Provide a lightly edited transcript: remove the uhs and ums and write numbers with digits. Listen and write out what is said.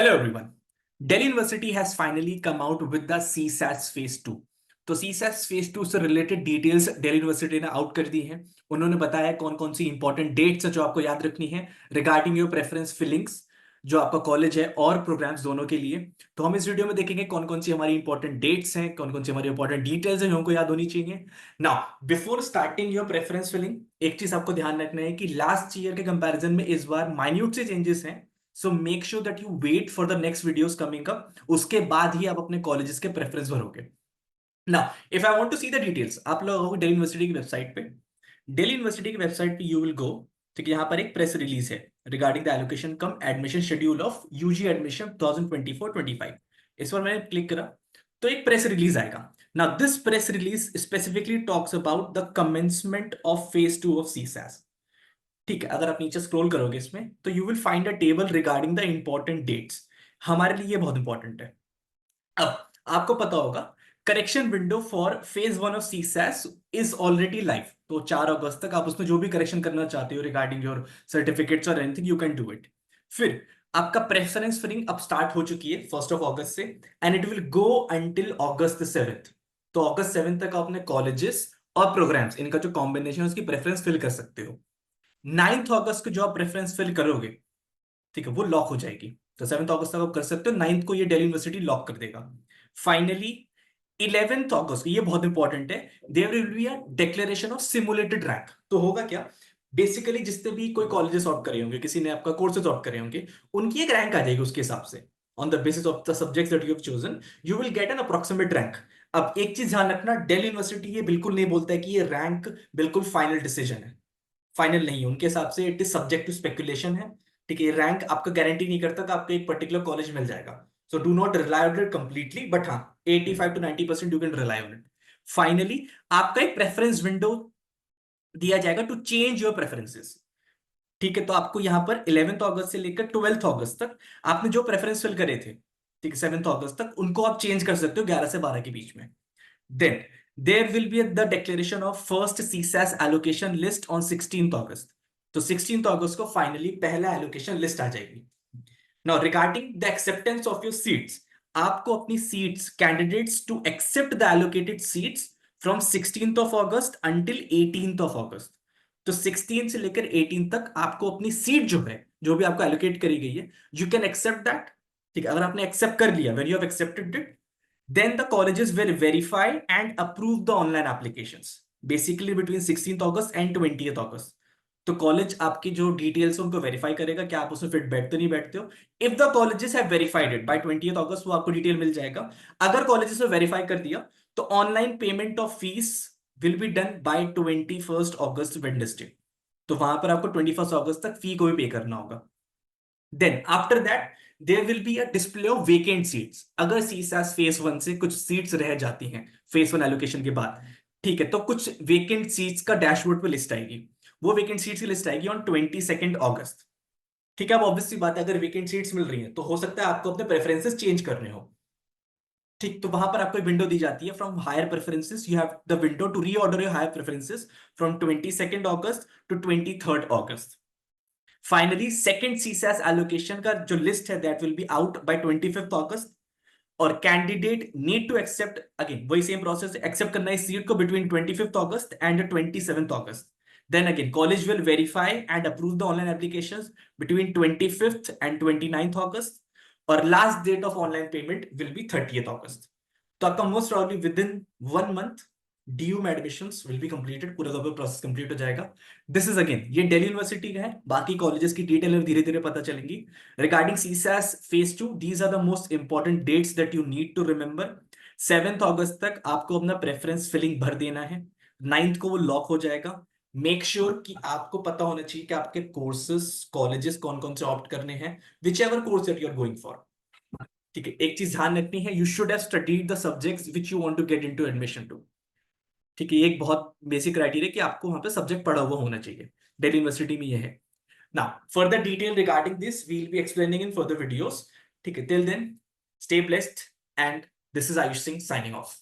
Hello everyone. Delhi University has finally come out with the CSAT Phase 2. तो CSAT Phase 2 से related details Delhi university ने out कर दी हैं। उन्होंने बताया कौन कौन सी इंपॉर्टेंट डेट्स है जो आपको याद रखनी है रिगार्डिंग योर प्रेफरेंस फिलिंग्स जो आपका कॉलेज है और प्रोग्राम्स दोनों के लिए। तो हम इस वीडियो में देखेंगे कौन कौन सी हमारी इंपॉर्टेंट डेट्स हैं, कौन कौन सी हमारी इंपॉर्टेंट डिटेल्स हैं जो हमको याद होनी चाहिए। Now before starting your preference filling, एक चीज आपको ध्यान रखना है कि लास्ट ईयर के कंपैरिजन में इस बार माइन्यूट से चेंजेस हैं। So make sure that you wait for the next videos coming up, उसके बाद ही आप अपने कॉलेजेस के प्रेफरेंस भरोगे। Now if I want to see the details, आप लोग आओगे दिल्ली यूनिवर्सिटी की वेबसाइट पे। दिल्ली यूनिवर्सिटी की वेबसाइट पे यू विल गो। ठीक है, यहाँ पर एक प्रेस रिलीज है regarding the allocation cum admission schedule of UG admission 2024-25। इस पर मैंने क्लिक करा तो एक प्रेस रिलीज आएगा। Now this press release specifically talks about the commencement of phase 2 of CSAS. ठीक है, अगर आप नीचे स्क्रॉल करोगे इसमें तो you will find a table regarding the important dates. हमारे लिए ये बहुत इंपॉर्टेंट है। अब आपको पता होगा correction window for phase 1 of CSAS is already live. तो 4 अगस्त तक आप उसमें जो भी करेक्शन करना चाहते हो रिगार्डिंग योर सर्टिफिकेट्स और anything you can do it. फिर आपका प्रेफरेंस फिलिंग अब स्टार्ट हो चुकी है 1 अगस्त से and it will go until August 7। तो अगस्त 7 तक आप अपने कॉलेजेस और प्रोग्राम्स इनका जो कॉम्बिनेशन है उसकी प्रेफरेंस फिल कर सकते हो। 9 अगस्त को जो आप प्रेफरेंस फिल करोगे, ठीक है, वो लॉक हो जाएगी। तो 7 अगस्त तक आप कर सकते हो, 9 को ये दिल्ली यूनिवर्सिटी लॉक कर देगा। फाइनली 11 अगस्त को, ये बहुत इंपॉर्टेंट है, there will be a declaration of simulated rank. तो होगा क्या, बेसिकली जिसने भी कोई कॉलेजेस ऑप्ट करे होंगे, किसी ने आपका कोर्सेज ऑप्ट करे होंगे, उनकी एक रैंक आ जाएगी उसके हिसाब से। On the basis of the subjects that you have chosen you will get an approximate rank. अब एक चीज ध्यान रखना, दिल्ली यूनिवर्सिटी ये बिल्कुल नहीं बोलता है कि ये रैंक बिल्कुल फाइनल डिसीजन है। फाइनल नहीं है उनके हिसाब से, it is subject to speculation है। ठीक है, रैंक आपका गारंटी नहीं करता कि आपको एक पर्टिकुलर कॉलेज मिल जाएगा। So do not rely on it completely, but हाँ 85 to 90% you can rely on it. Finally आपका एक प्रेफरेंस विंडो दिया जाएगा टू चेंज योर प्रेफरेंसेस। ठीक है, तो आपको यहां पर 11 अगस्त से लेकर 12 अगस्त तक आपने जो प्रेफरेंस फिल करे थे, ठीक है, 7 अगस्त तक उनको आप चेंज कर सकते हो 11 से 12 के बीच में। Then there will be the declaration of first CSAS allocation list on 16th August. तो 16th August को फाइनली पहला एलोकेशन लिस्ट आ जाएगी। Now regarding the acceptance of your seats, आपको अपनी seats, candidates to accept the allocated seats from 16th of August until 18th of August. तो 16 से लेकर 18 तक आपको अपनी सीट जो है, जो भी आपको एलोकेट करी गई है, यू कैन एक्सेप्ट दैट। ठीक है, अगर आपने एक्सेप्ट कर लिया, when you have accepted it, then the colleges will verify and approve the online applications basically between 16th August and 20th August। तो कॉलेज आपकी जो डिटेल्स उनको वेरीफाई करेगा क्या आप उसमें फिट बैठते नहीं बैठते हो। If the colleges have verified it by 20th अगस्त वो आपको डिटेल मिल जाएगा। अगर कॉलेजेस ने वेरीफाई कर दिया तो online payment of fees will be done by 21st August Wednesday. तो वहां पर आपको 21st अगस्त तक फी को भी पे करना होगा। Then after that there will be a display of vacant seats. अगर सीसैस फेज 1 से कुछ सीट्स रह जाती हैं फेज 1 एलोकेशन के बाद, ठीक है, तो कुछ वेकेंट सीट्स का डैशबोर्ड पे लिस्ट आएगी। वो वेकेंट सीट्स की लिस्ट आएगी ऑन 22 अगस्त। ठीक है, अब ऑब्वियसली बात है, अगर वेकेंट सीट्स मिल रही हैं तो हो सकता है आपको अपने प्रेफरेंसेस चेंज करने हो। ठीक, तो वहां पर आपको एक विंडो दी जाती है from higher preferences, you have the window to reorder your higher preferences from 22 August to 23 August. Finally second CSAS allocation का जो लिस्ट है that will be out by 25 August. और candidate need to accept, again वही same process, accept करना है seat को between 25 August and 27 August. Then again college will verify and approve the online applications between 25th and 29th August. और last date of online payment will be 30th August. तो आपका most probably within 1 month DU में admissions will be completed, पूरा का पूरा process complete हो जाएगा। This is again ये दिल्ली यूनिवर्सिटी का है, बाकी कॉलेजेस की डिटेल धीरे धीरे पता चलेंगी। Regarding CSAS phase 2, these are the most important dates that you need to remember. 7 अगस्त तक आपको अपना प्रेफरेंस फिलिंग भर देना है, 9th को वो लॉक हो जाएगा। मेक श्योर कि आपको पता होना चाहिए कि आपके कोर्सेज कॉलेजेस कौन कौन से ऑप्ट करने हैं, whichever course that you are going for. ठीक है, एक चीज ध्यान रखनी है, you should have studied the subjects which you want to get into admission to. ठीक है, ये एक बहुत बेसिक क्राइटेरिया कि आपको वहां पे सब्जेक्ट पढ़ा हुआ होना चाहिए, दिल्ली यूनिवर्सिटी में ये है। Now further detail regarding this we will be explaining in further videos. ठीक है, till then stay blessed and this is Ayush Singh signing of.